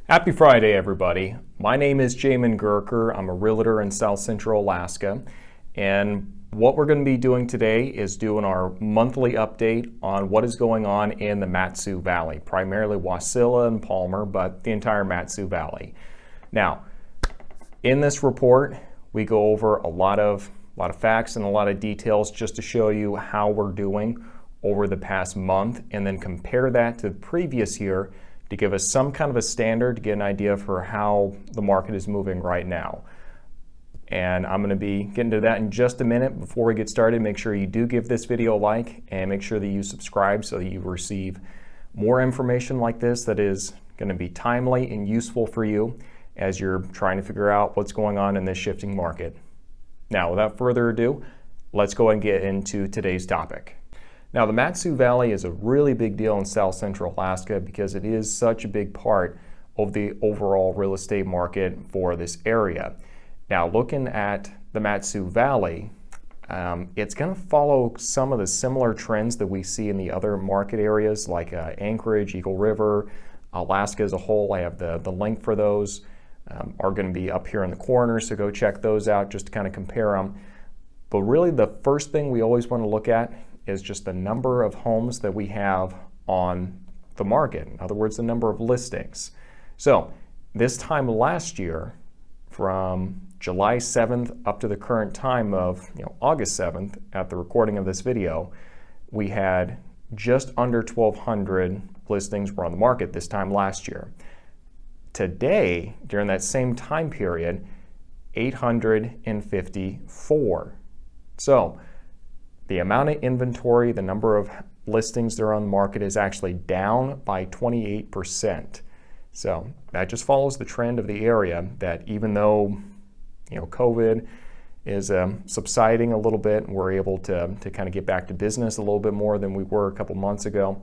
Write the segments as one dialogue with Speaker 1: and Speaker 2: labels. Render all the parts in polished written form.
Speaker 1: Happy Friday, everybody. My name is Jamin Goecker. I'm a realtor in South Central Alaska. And what we're going to be doing today is doing our monthly update on what is going on in the MatSu Valley, primarily Wasilla and Palmer, but the entire MatSu Valley. Now, in this report, we go over a lot of facts and a lot of details just to show you how we're doing over the past month, and then compare that to the previous year to give us some kind of a standard to get an idea for how the market is moving right now. And I'm going to be getting to that in just a minute. Before we get started, make sure you do give this video a like and make sure that you subscribe so that you receive more information like this that is going to be timely and useful for you as you're trying to figure out what's going on in this shifting market. Now, without further ado, let's go and get into today's topic. Now, the MatSu Valley is a really big deal in South Central Alaska because it is such a big part of the overall real estate market for this area. Now, looking at the MatSu Valley, it's going to follow some of the similar trends that we see in the other market areas like Anchorage, Eagle River, Alaska as a whole. I have the link for those are going to be up here in the corner, so go check those out just to kind of compare them. But really the first thing we always want to look at is just the number of homes that we have on the market. In other words, the number of listings. So this time last year, from July 7th up to the current time of August 7th at the recording of this video, we had just under 1,200 listings were on the market this time last year. Today, during that same time period, 854. So the amount of inventory, the number of listings that are on the market is actually down by 28%. So that just follows the trend of the area that even though COVID is subsiding a little bit and we're able to kind of get back to business a little bit more than we were a couple months ago,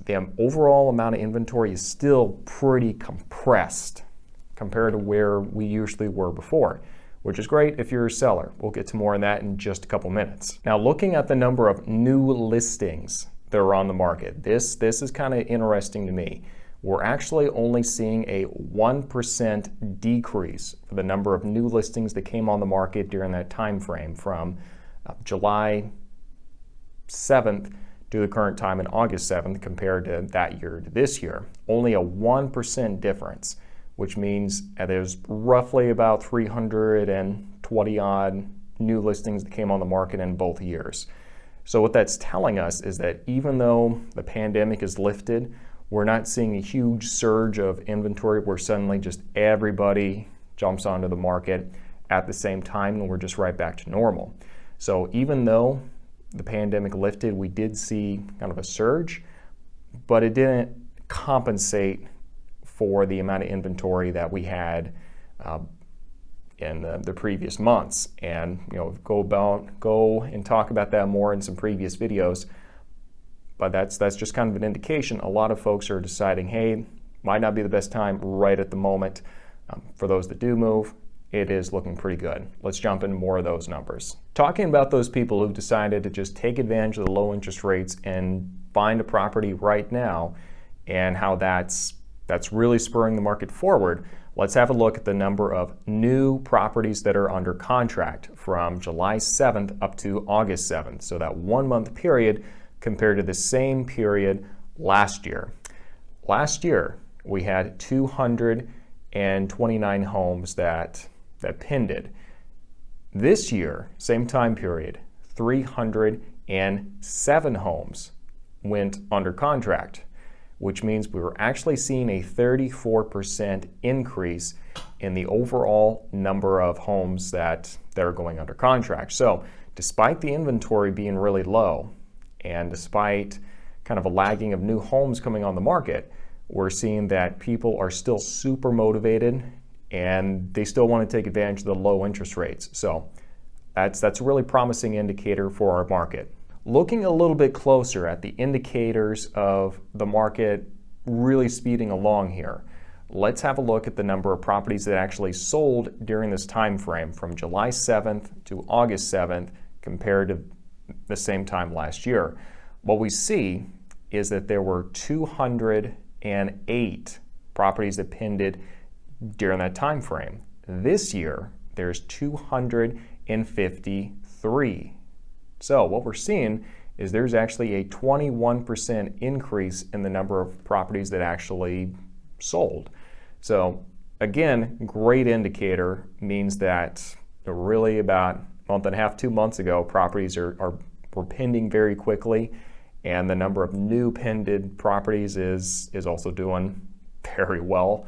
Speaker 1: the overall amount of inventory is still pretty compressed compared to where we usually were before, which is great if you're a seller. We'll get to more on that in just a couple minutes. Now, looking at the number of new listings that are on the market, this is kind of interesting to me. We're actually only seeing a 1% decrease for the number of new listings that came on the market during that time frame from July 7th to the current time in August 7th compared to that year to this year. Only a 1% difference, which means there's roughly about 320 odd new listings that came on the market in both years. So what that's telling us is that even though the pandemic is lifted, we're not seeing a huge surge of inventory where suddenly just everybody jumps onto the market at the same time and we're just right back to normal. So even though the pandemic lifted, we did see kind of a surge, but it didn't compensate for the amount of inventory that we had in the previous months. And go and talk about that more in some previous videos. But that's just kind of an indication. A lot of folks are deciding, hey, might not be the best time right at the moment. For those that do move, it is looking pretty good. Let's jump into more of those numbers. Talking about those people who've decided to just take advantage of the low interest rates and find a property right now and how that's really spurring the market forward, let's have a look at the number of new properties that are under contract from July 7th up to August 7th. So that 1 month period compared to the same period last year. Last year, we had 229 homes that pended. This year, same time period, 307 homes went under contract, which means we were actually seeing a 34% increase in the overall number of homes that are going under contract. So despite the inventory being really low and despite kind of a lagging of new homes coming on the market, we're seeing that people are still super motivated and they still want to take advantage of the low interest rates. So that's a really promising indicator for our market. Looking a little bit closer at the indicators of the market really speeding along here, let's have a look at the number of properties that actually sold during this time frame from July 7th to August 7th compared to the same time last year. What we see is that there were 208 properties that pinned during that time frame. This year, there's 253. So what we're seeing is there's actually a 21% increase in the number of properties that actually sold. So again, great indicator, means that really about a month and a half, 2 months ago, properties were pending very quickly, and the number of new pended properties is also doing very well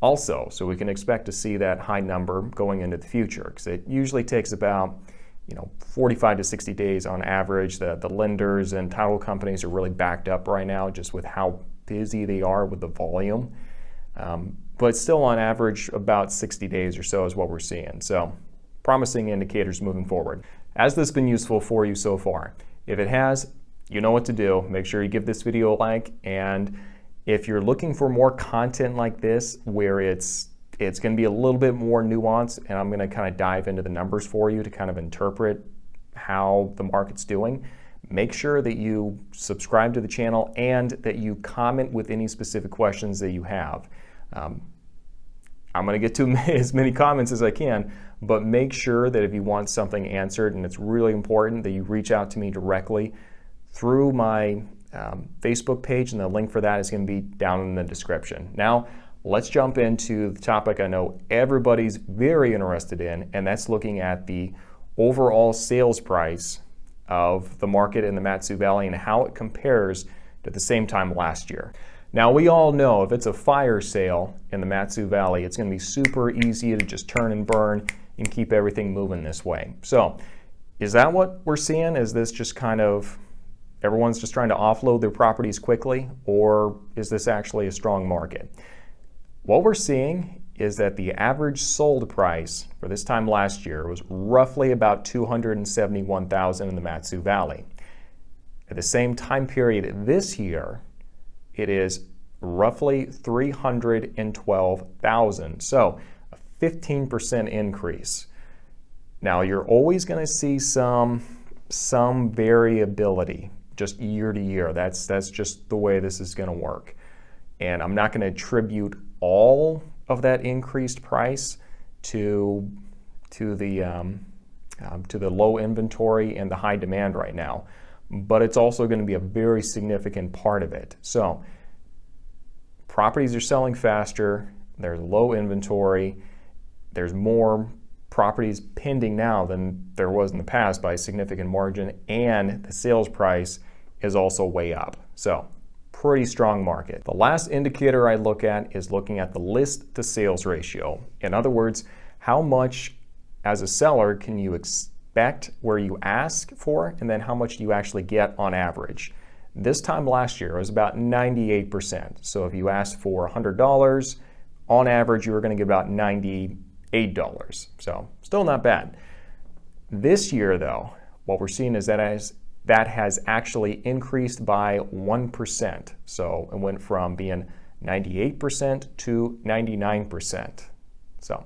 Speaker 1: also. So we can expect to see that high number going into the future, because it usually takes about 45 to 60 days on average. The lenders and title companies are really backed up right now just with how busy they are with the volume. But still on average about 60 days or so is what we're seeing. So promising indicators moving forward. Has this been useful for you so far? If it has, you know what to do. Make sure you give this video a like, and if you're looking for more content like this where it's going to be a little bit more nuanced, and I'm going to kind of dive into the numbers for you to kind of interpret how the market's doing, make sure that you subscribe to the channel and that you comment with any specific questions that you have. I'm going to get to as many comments as I can, but make sure that if you want something answered, and it's really important that you reach out to me directly through my Facebook page, and the link for that is going to be down in the description. Now, let's jump into the topic I know everybody's very interested in, and that's looking at the overall sales price of the market in the MatSu Valley and how it compares to the same time last year. Now, we all know if it's a fire sale in the MatSu Valley, it's going to be super easy to just turn and burn and keep everything moving this way. So, is that what we're seeing? Is this just kind of everyone's just trying to offload their properties quickly, or is this actually a strong market? What we're seeing is that the average sold price for this time last year was roughly about $271,000 in the MatSu Valley. At the same time period this year, it is roughly $312,000. So a 15% increase. Now, you're always going to see some variability just year to year. That's just the way this is going to work. And I'm not going to attribute all of that increased price to the low inventory and the high demand right now, but it's also going to be a very significant part of it. So properties are selling faster, there's low inventory, there's more properties pending now than there was in the past by a significant margin, and the sales price is also way up. So pretty strong market. The last indicator I look at is looking at the list to sales ratio. In other words, how much as a seller can you expect where you ask for, and then how much do you actually get on average. This time last year it was about 98%. So if you asked for $100, on average you were going to get about $98. So still not bad. This year though, what we're seeing is that has actually increased by 1%. So it went from being 98% to 99%. So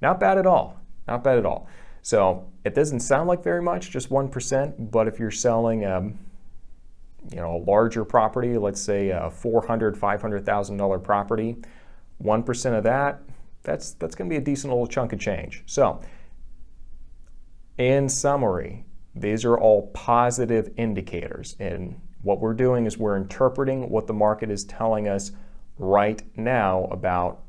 Speaker 1: not bad at all. Not bad at all. So it doesn't sound like very much, just 1%, but if you're selling a larger property, let's say a $400,000, $500,000 property, 1% of that's going to be a decent little chunk of change. So in summary, these are all positive indicators, and what we're doing is we're interpreting what the market is telling us right now about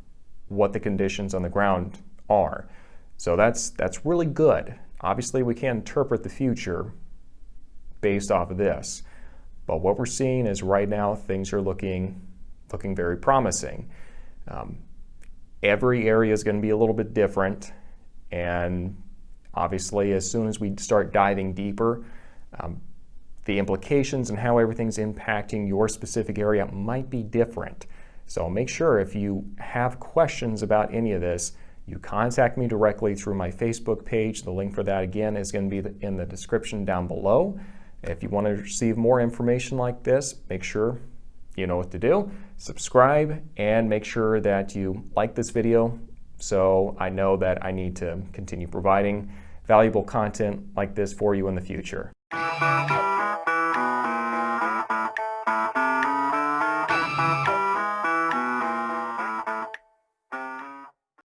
Speaker 1: what the conditions on the ground are. So that's really good. Obviously, we can't interpret the future based off of this, but what we're seeing is right now things are looking very promising. Every area is going to be a little bit different, and obviously, as soon as we start diving deeper, the implications and how everything's impacting your specific area might be different. So make sure if you have questions about any of this, you contact me directly through my Facebook page. The link for that, again, is going to be in the description down below. If you want to receive more information like this, make sure you know what to do. Subscribe and make sure that you like this video, so I know that I need to continue providing valuable content like this for you in the future.